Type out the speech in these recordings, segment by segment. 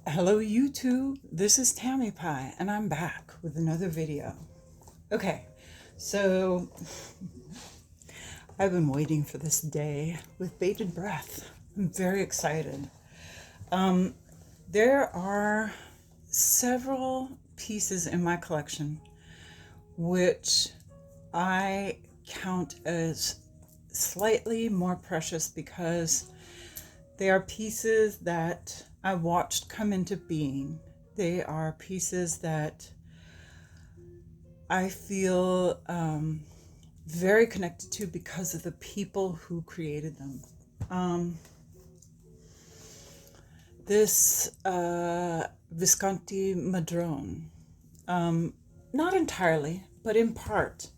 Hello YouTube, this is Tammy Pie and I'm back with another video. Okay, so I've been waiting for this day with bated breath. I'm very excited. There are several pieces in my collection which I count as slightly more precious because they are pieces that I watched come into being. They are pieces that I feel very connected to because of the people who created them. This Visconti Madrone, not entirely, but in part,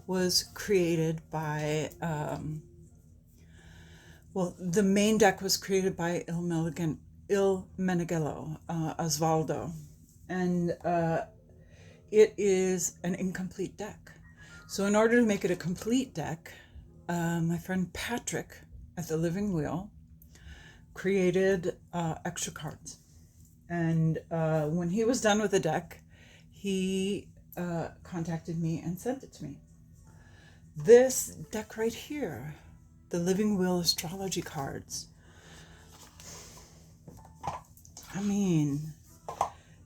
was created by the main deck was created by Il Meneghello, Osvaldo, and it is an incomplete deck. So in order to make it a complete deck, my friend Patrick at the Living Wheel created extra cards. And when he was done with the deck, he contacted me and sent it to me. This deck right here, the Living Wheel astrology cards. I mean,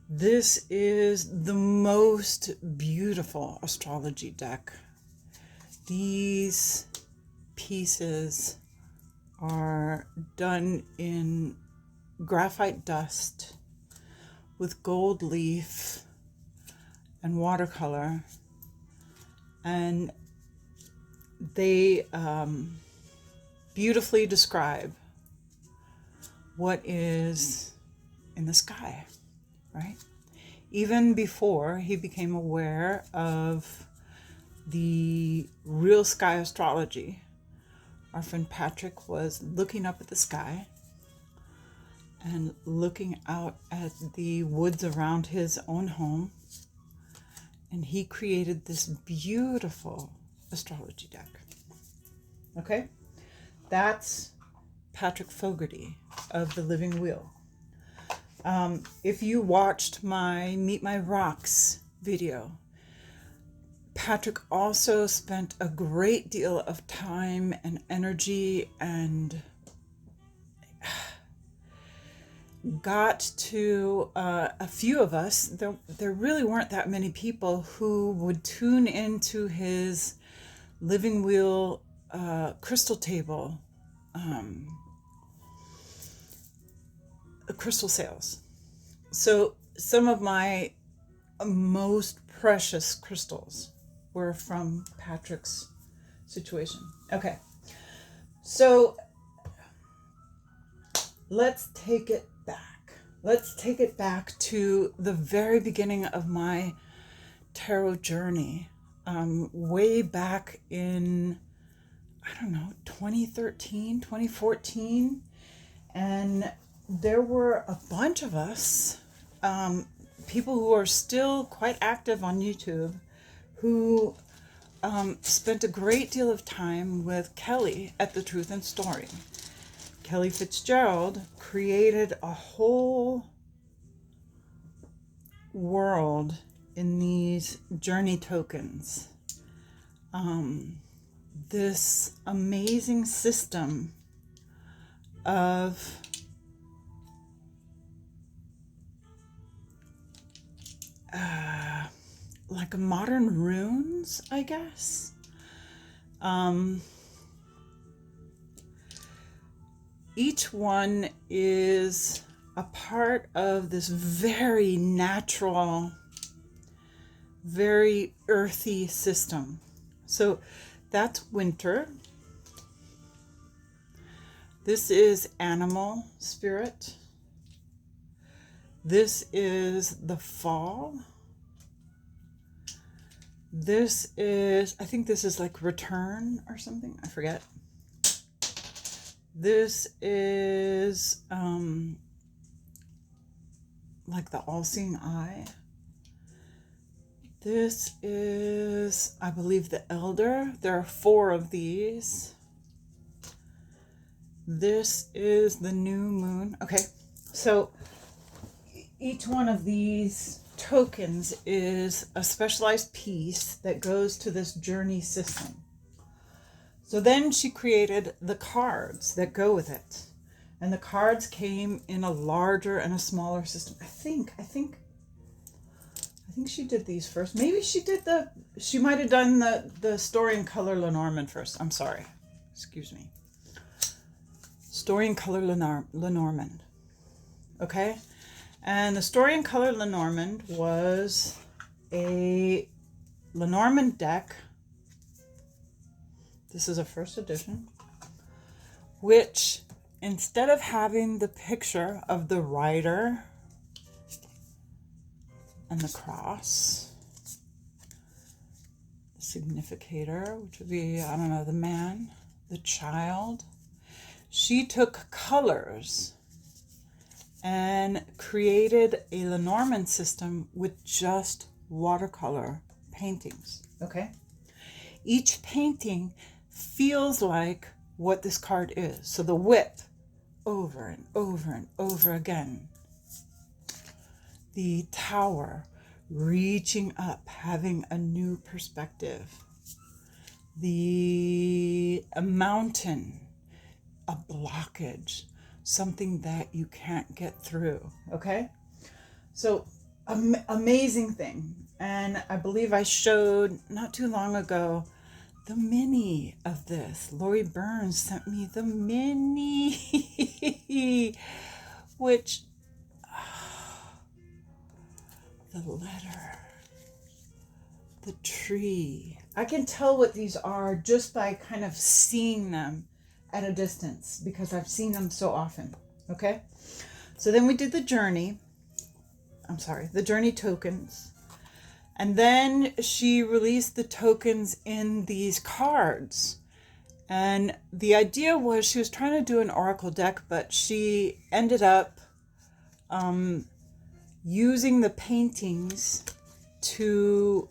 this is the most beautiful astrology deck. These pieces are done in graphite dust with gold leaf and watercolor, and they beautifully describe what is in the sky, right? Even before he became aware of the real sky astrology, our friend Patrick was looking up at the sky and looking out at the woods around his own home, and he created this beautiful astrology deck. Okay, that's Patrick Fogarty of the Living Wheel. If you watched my Meet My Rocks video, Patrick also spent a great deal of time and energy and got to a few of us. There really weren't that many people who would tune into his Living Wheel crystal table, crystal sales. So some of my most precious crystals were from Patrick's situation. Okay, so let's take it back. Let's take it back to the very beginning of my tarot journey, way back in, I don't know, 2013, 2014. And there were a bunch of us, people who are still quite active on YouTube, who spent a great deal of time with Kelly at The Truth and Story. Kelly Fitzgerald created a whole world in these journey tokens. This amazing system of like modern runes, I guess. Each one is a part of this very natural, very earthy system. So that's winter. This is animal spirit. This is the fall. This is, I think this is like return or something. I forget. This is like the all-seeing eye. This is, I believe, the elder. There are 4 of these. This is the new moon. Okay, so each one of these tokens is a specialized piece that goes to this journey system. So then she created the cards that go with it. And the cards came in a larger and a smaller system. I think she did these first. Maybe she might have done the Story in Color Lenormand first. I'm sorry. Excuse me. Story in Color Lenormand. Okay? And the Story in Color Lenormand was a Lenormand deck. This is a first edition, which instead of having the picture of the rider and the cross, the significator, which would be, I don't know, the man, the child, she took colors and created a Lenormand system with just watercolor paintings, okay? Each painting feels like what this card is. So the whip, over and over and over again. The tower, reaching up, having a new perspective. A mountain, a blockage, something that you can't get through, okay? So amazing thing. And I believe I showed not too long ago the mini of this. Lori Burns sent me the mini, which, the letter, the tree. I can tell what these are just by kind of seeing them at a distance because I've seen them so often, okay? So then we did the journey tokens. And then she released the tokens in these cards. And the idea was she was trying to do an oracle deck, but she ended up using the paintings to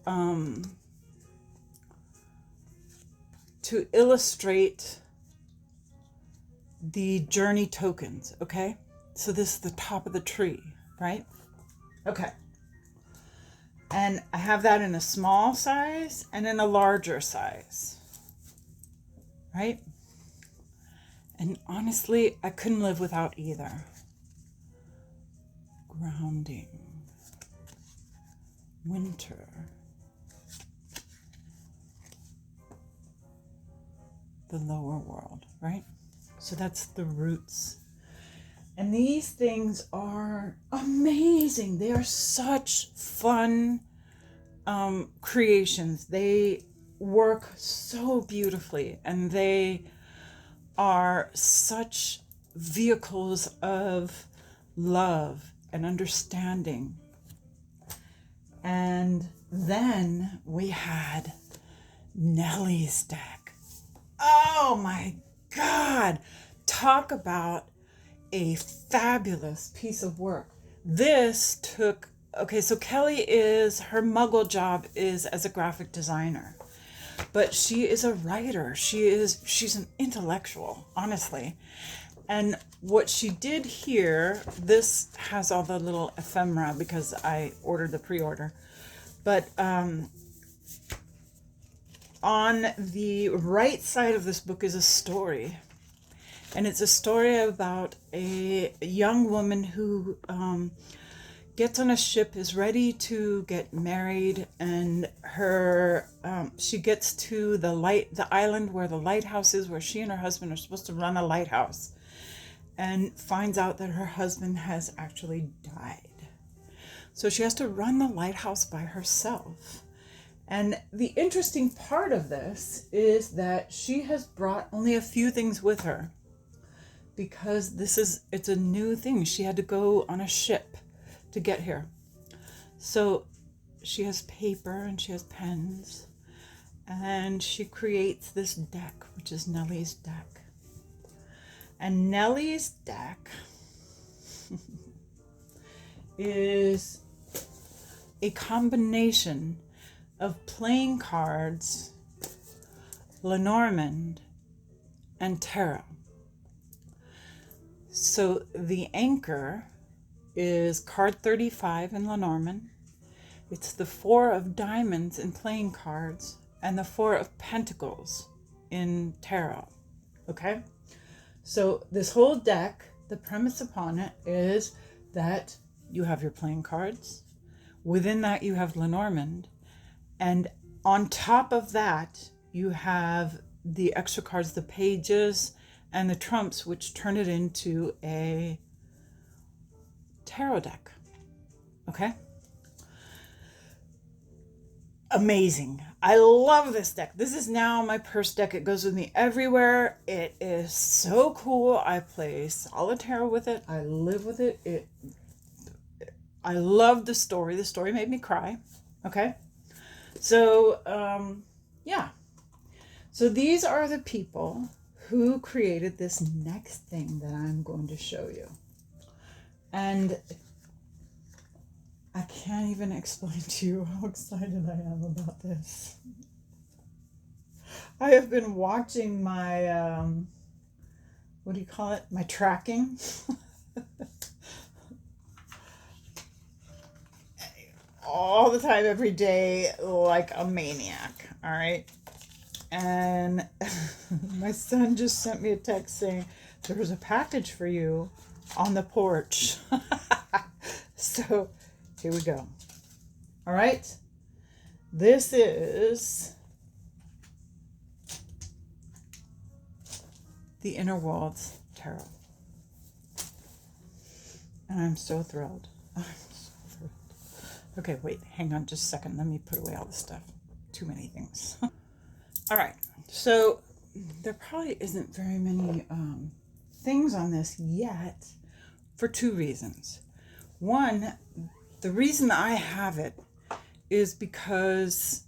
illustrate the journey tokens, okay? So this is the top of the tree, right? Okay. And I have that in a small size and in a larger size, right? And honestly, I couldn't live without either. Grounding, winter, the lower world, right? So that's the roots. And these things are amazing. They are such fun creations. They work so beautifully, and they are such vehicles of love and understanding. And then we had Nellie's deck. Oh my God. Talk about a fabulous piece of work. This took, okay, so Kelly her muggle job is as a graphic designer, but she is a writer. She's an intellectual, honestly. And what she did here, this has all the little ephemera because I ordered the pre-order, but on the right side of this book is a story. And it's a story about a young woman who gets on a ship, is ready to get married, and she gets to the island where the lighthouse is, where she and her husband are supposed to run a lighthouse, and finds out that her husband has actually died. So she has to run the lighthouse by herself. And the interesting part of this is that she has brought only a few things with her, because it's a new thing. She had to go on a ship to get here. So she has paper and she has pens, and she creates this deck, which is Nellie's deck. And Nellie's deck is a combination of playing cards, Lenormand, and tarot. So the anchor is card 35 in Lenormand. It's the 4 of diamonds in playing cards and the 4 of pentacles in tarot. Okay? So this whole deck, the premise upon it is that you have your playing cards. Within that you have Lenormand. And on top of that, you have the extra cards, the pages and the trumps, which turn it into a tarot deck. Okay? Amazing. I love this deck. This is now my purse deck. It goes with me everywhere. It is so cool. I play solitaire with it. I live with it. I love the story. The story made me cry. Okay? So, yeah. So these are the people who created this next thing that I'm going to show you. And I can't even explain to you how excited I am about this. I have been watching my, what do you call it? My tracking. All the time, every day, like a maniac. All right. And my son just sent me a text saying, there was a package for you on the porch. So here we go. All right. This is the Inner Worlds Tarot. And I'm so thrilled. I'm so thrilled. Okay, wait, hang on just a second. Let me put away all this stuff. Too many things. All right. So there probably isn't very many things on this yet for 2 reasons. One, the reason I have it is because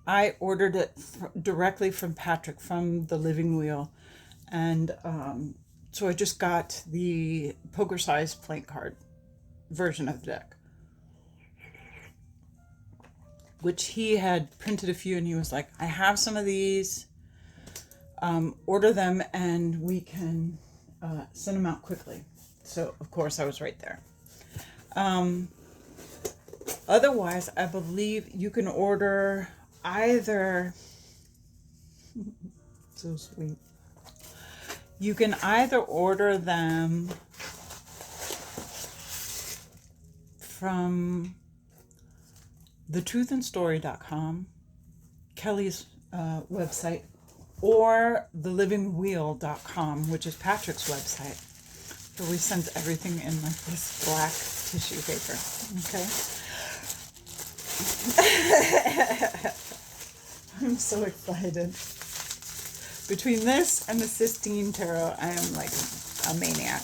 I ordered it directly from Patrick from the Living Wheel. And so I just got the poker size playing card version of the deck, which he had printed a few, and he was like, I have some of these, order them and we can send them out quickly. So of course I was right there. Otherwise, I believe you can order either, so sweet. You can either order them from thetruthandstory.com, Kelly's website, or thelivingwheel.com, which is Patrick's website. So we send everything in like this black tissue paper. Okay. I'm so excited. Between this and the Sistine Tarot, I am like a maniac.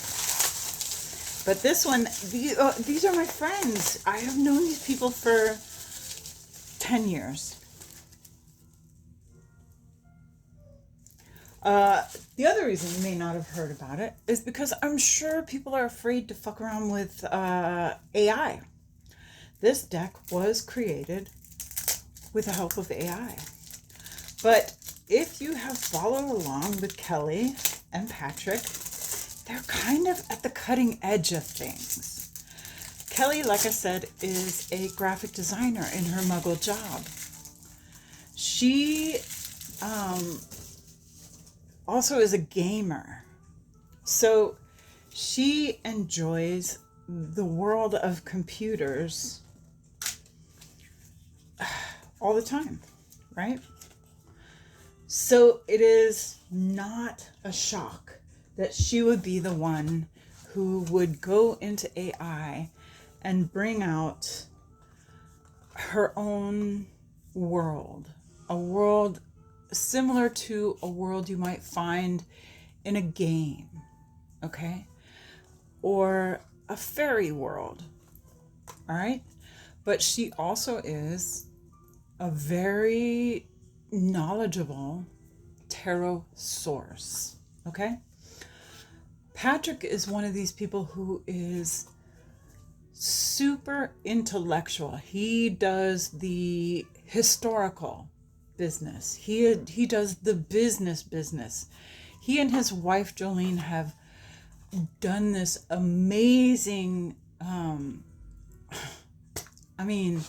But this one, these are my friends. I have known these people for 10 years. The other reason you may not have heard about it is because I'm sure people are afraid to fuck around with AI. This deck was created with the help of AI. But if you have followed along with Kelly and Patrick, they're kind of at the cutting edge of things. Kelly, like I said, is a graphic designer in her muggle job. She also is a gamer. So she enjoys the world of computers all the time, right? So it is not a shock that she would be the one who would go into AI and bring out her own world, a world similar to a world you might find in a game, okay? Or a fairy world, all right? But she also is a very knowledgeable tarot source, okay? Patrick is one of these people who is super intellectual. He does the historical business. He does the business. He and his wife Jolene have done this amazing I mean,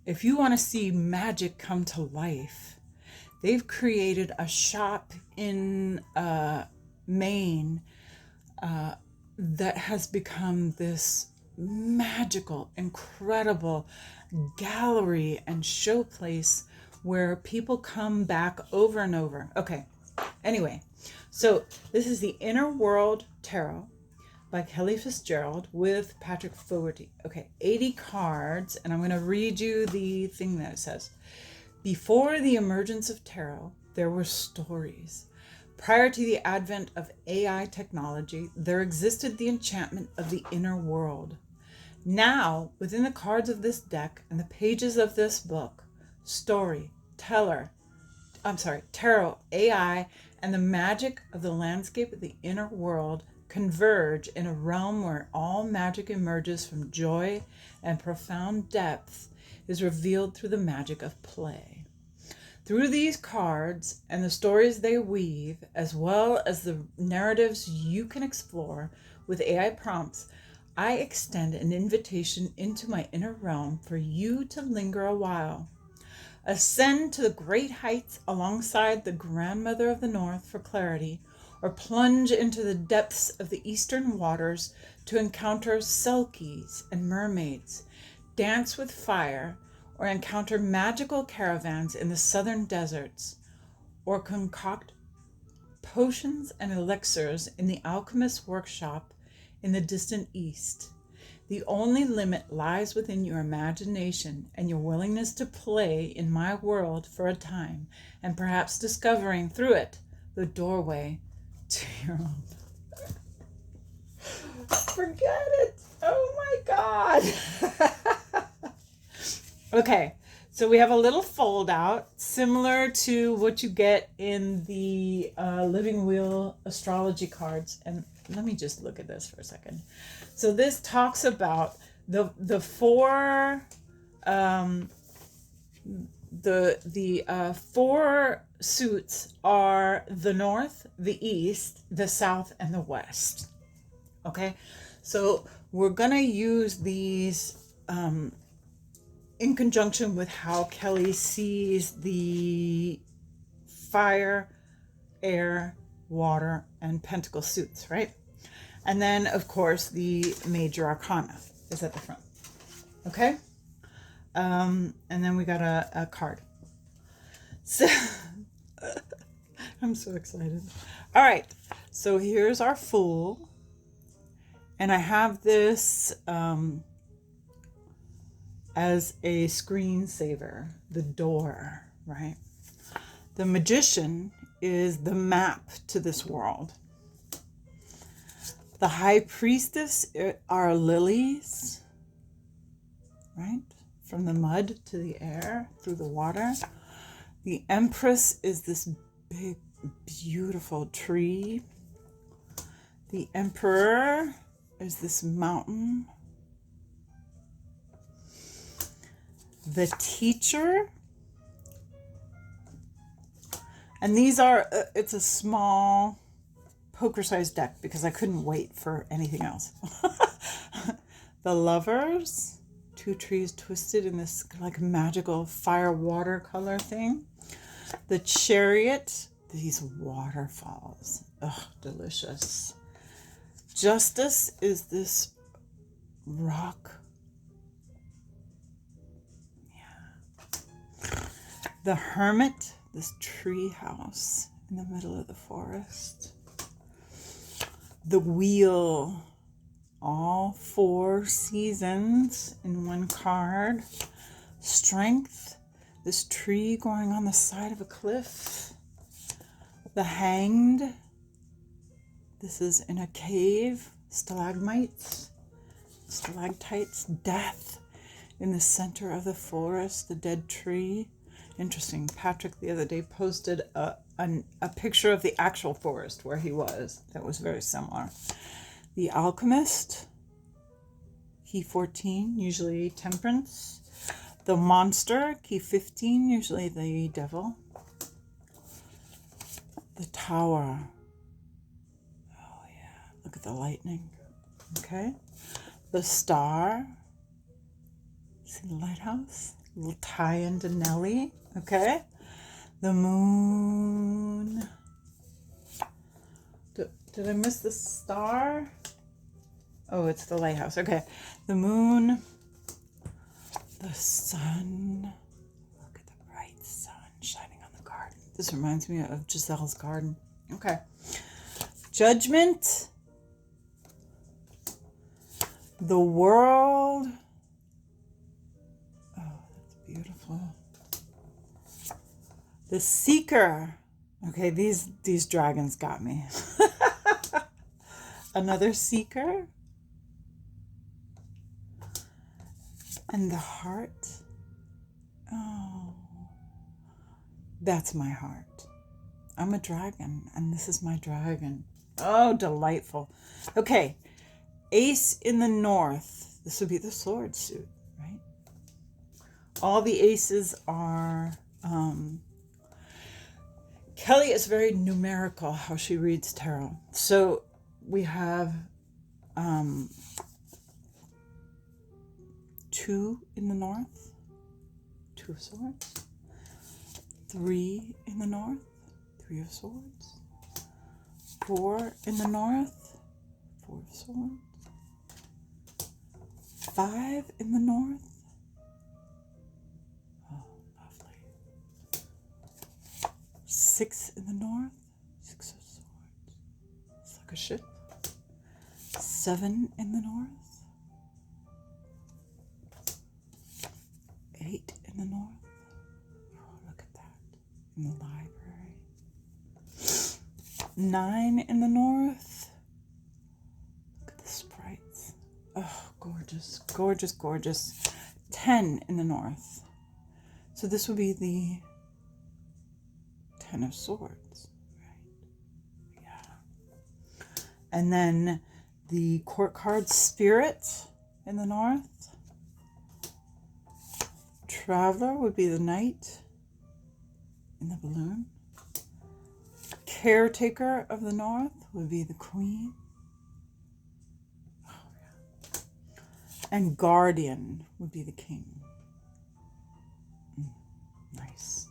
if you want to see magic come to life, they've created a shop in Maine that has become this magical, incredible gallery and showplace where people come back over and over. Okay, anyway, so this is the Inner World Tarot by Kelly Fitzgerald with Patrick Fogarty. Okay, 80 cards, and I'm going to read you the thing that it says. Before the emergence of tarot, there were stories. Prior to the advent of AI technology, there existed the enchantment of the inner world. Now, within the cards of this deck and the pages of this book, tarot, AI, and the magic of the landscape of the inner world converge in a realm where all magic emerges from joy and profound depth is revealed through the magic of play. Through these cards and the stories they weave, as well as the narratives you can explore with AI prompts, I extend an invitation into my inner realm for you to linger a while. Ascend to the great heights alongside the grandmother of the north for clarity, or plunge into the depths of the eastern waters to encounter selkies and mermaids, dance with fire, or encounter magical caravans in the southern deserts, or concoct potions and elixirs in the alchemist's workshop in the distant east. The only limit lies within your imagination and your willingness to play in my world for a time, and perhaps discovering through it the doorway to your own. Forget it. Oh my God. Okay, so we have a little fold out similar to what you get in the Living Wheel astrology cards. And let me just look at this for a second. So this talks about the four four suits are the north, the east, the south, and the west. Okay, so we're gonna use these in conjunction with how Kelly sees the fire, air, water, and pentacle suits, right? And then, of course, the major arcana is at the front. Okay? And then we got a card. So, I'm so excited. All right. So here's our Fool. And I have this as a screensaver, the door, right? The Magician is the map to this world. The High Priestess are lilies, right? From the mud to the air, through the water. The Empress is this big, beautiful tree. The Emperor is this mountain. The Teacher. And these are, it's a small poker-sized deck because I couldn't wait for anything else. The Lovers, two trees twisted in this like magical fire water color thing. The Chariot, these waterfalls, delicious. Justice is this rock. Yeah. The Hermit, this tree house in the middle of the forest. The Wheel, all 4 seasons in one card. Strength, this tree growing on the side of a cliff. The Hanged, this is in a cave. Stalagmites, stalactites. Death in the center of the forest, the dead tree. Interesting. Patrick the other day posted a picture of the actual forest where he was. That was very similar. The Alchemist, key 14, usually Temperance. The Monster, key 15, usually the Devil. The Tower. Oh yeah, look at the lightning. Okay. The star. See the lighthouse? A little tie into Nellie. Okay. The moon. Did I miss the star? Oh, it's the lighthouse. Okay. The moon. The sun. Look at the bright sun shining on the garden. This reminds me of Giselle's garden. Okay. Judgment. The world. Oh, that's beautiful. The seeker. Okay, these dragons got me. Another seeker. And the heart. Oh, that's my heart. I'm a dragon, and this is my dragon. Oh, delightful. Okay, ace in the north. This would be the sword suit, right? All the aces are... Kelly is very numerical how she reads tarot. So we have 2 in the north, 2 of swords. 3 in the north, 3 of swords. 4 in the north, 4 of swords. 5 in the north. Oh, lovely. 6 in the north, 6 of swords. It's like a ship. 7 in the north. 8 in the north. Oh, look at that. In the library. 9 in the north. Look at the sprites. Oh, gorgeous, gorgeous, gorgeous. 10 in the north. So this would be the 10 of swords, right? Yeah. And then the court card spirit in the north. Traveler would be the knight in the balloon. Caretaker of the north would be the queen. Oh, yeah. And guardian would be the king. Nice.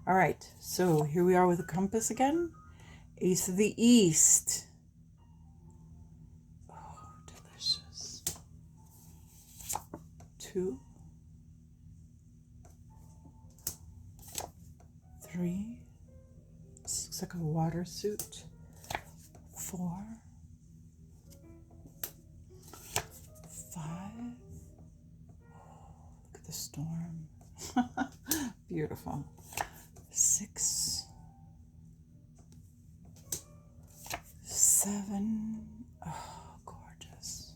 All right, so here we are with the compass again. Ace of the East. Oh, delicious. 2. 3. This looks like a water suit. 4. 5. Oh, look at the storm. Beautiful. 6. 7. Oh, gorgeous.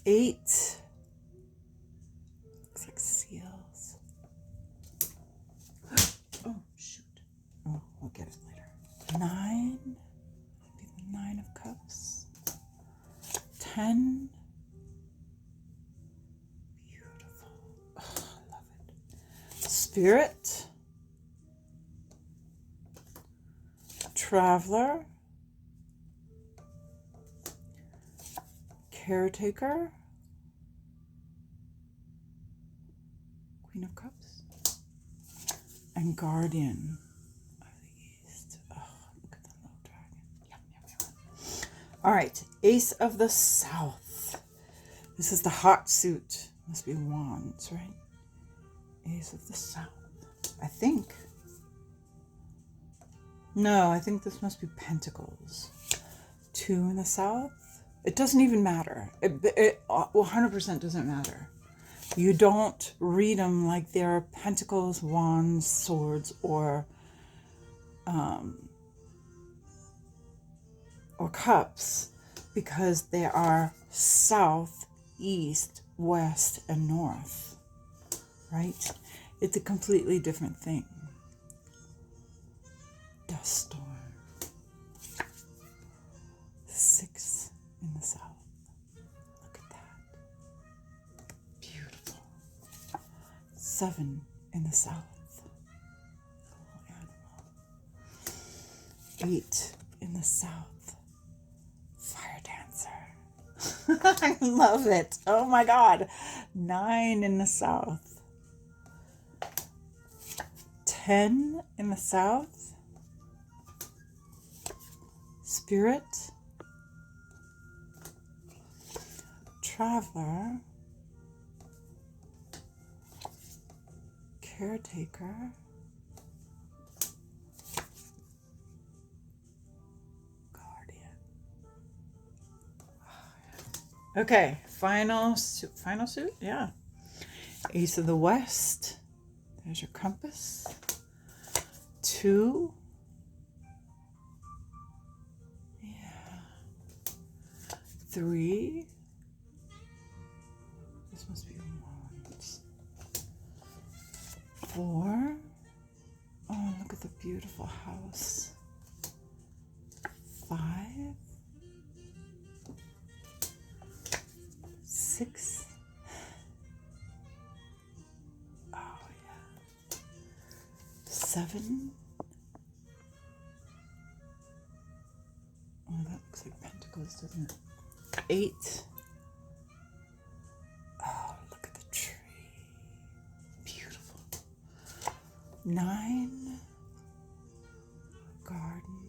8. Looks like seals. Oh, shoot. Oh, I'll get it later. 9. Would be the 9 of cups. 10. Beautiful. Oh, I love it. Spirit. Traveler. Caretaker. Queen of Cups. And Guardian of the East. Oh, look at the little dragon. Yum, yum, yum. All right, Ace of the South. This is the hot suit. Must be wands, right? Ace of the South. I think. No, I think this must be pentacles. 2 in the south. It doesn't even matter. It 100% doesn't matter. You don't read them like they're pentacles, wands, swords, or cups, because they are south, east, west, and north, right? It's a completely different thing. Dust storm. 6 in the south. Look at that. Beautiful. 7 in the south. Little animal. 8 in the south. Fire dancer. I love it. Oh my God. 9 in the south. 10 in the south. Spirit. Traveler. Caretaker. Guardian. Okay, final suit, yeah. Ace of the West. There's your compass. 2. Yeah. 3. This must be wands. 4. Oh, look at the beautiful house. 5. 6. Oh, yeah. 7. Oh, that looks like pentacles, doesn't it? 8. Oh, look at the tree. Beautiful. 9. Garden.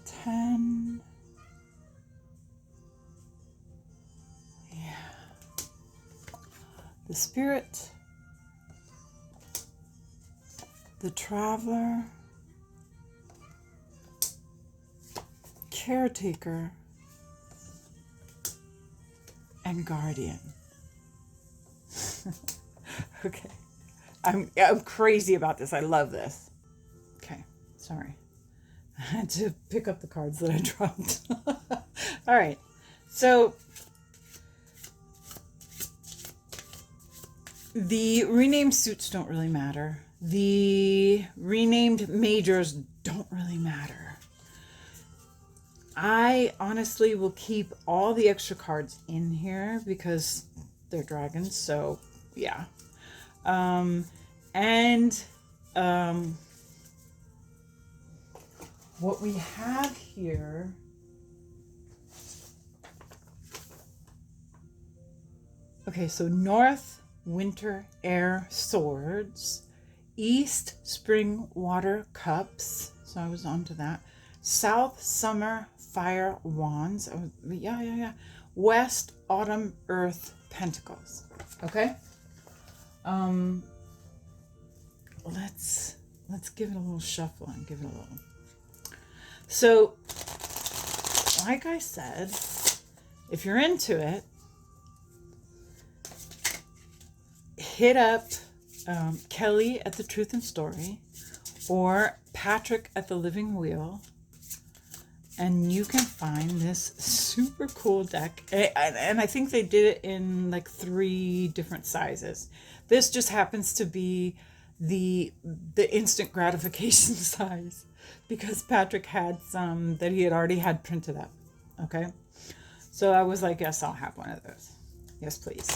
10. Yeah. The Spirit. The Traveler. Caretaker. And Guardian. Okay. I'm crazy about this. I love this. Okay. Sorry. I had to pick up the cards that I dropped. All right. So the renamed suits don't really matter. The renamed majors don't really matter. I honestly will keep all the extra cards in here because they're dragons. So yeah. What we have here, okay, so north, winter, air, swords, east, spring, water, cups. So I was on to that. South, summer, fire, wands. Oh, yeah. West, autumn, earth, pentacles. Okay. Let's give it a little shuffle and give it a little. So, like I said, if you're into it, hit up Kelly at the Truth and Story or Patrick at the Living Wheel, and you can find this super cool deck. And I think they did it in like 3 different sizes. This just happens to be the instant gratification size because Patrick had some that he had already had printed up. Okay. So I was like, yes, I'll have one of those. Yes, please.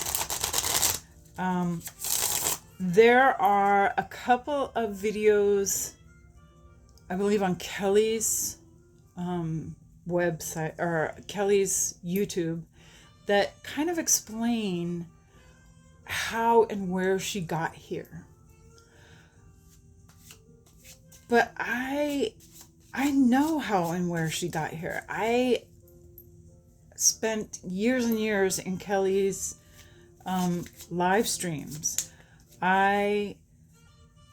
There are a couple of videos, I believe, on Kelly's website or Kelly's YouTube that kind of explain how and where she got here. But I know how and where she got here. I spent years and years in Kelly's live streams. I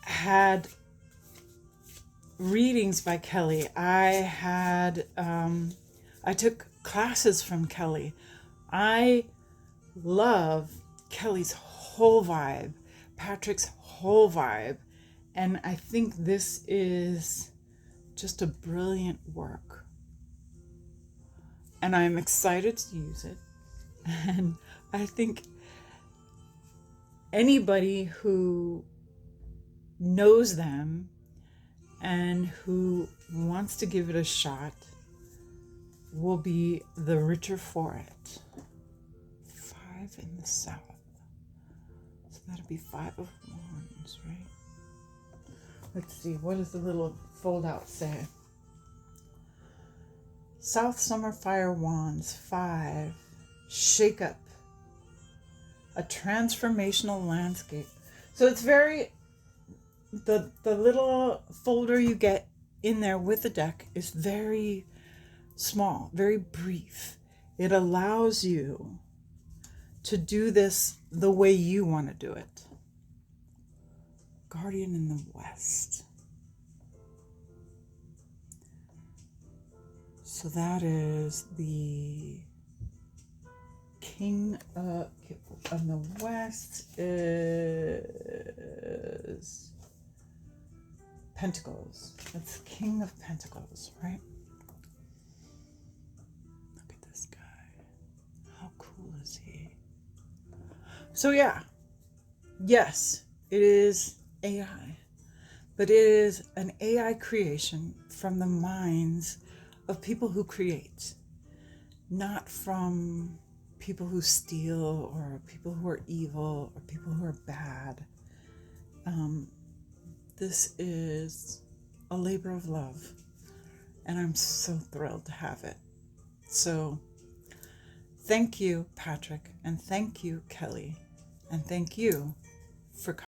had readings by Kelly. I took classes from Kelly. I love Kelly's whole vibe, Patrick's whole vibe. And I think this is just a brilliant work. And I'm excited to use it. And I think anybody who knows them and who wants to give it a shot will be the richer for it. 5 in the south. So that'll be 5 of wands, right? Let's see, what does the little fold out say? South Summer Fire Wands, 5. Shake up. A transformational landscape. So it's very, the little folder you get in there with the deck is very small, very brief. It allows you to do this the way you want to do it. Guardian in the West. So that is the King of the West is Pentacles. That's King of Pentacles, right? Look at this guy. How cool is he? So yeah, yes, it is AI, but it is an AI creation from the minds of people who create, not from people who steal or people who are evil or people who are bad. This is a labor of love, and I'm so thrilled to have it. So thank you, Patrick, and thank you, Kelly, and thank you for coming.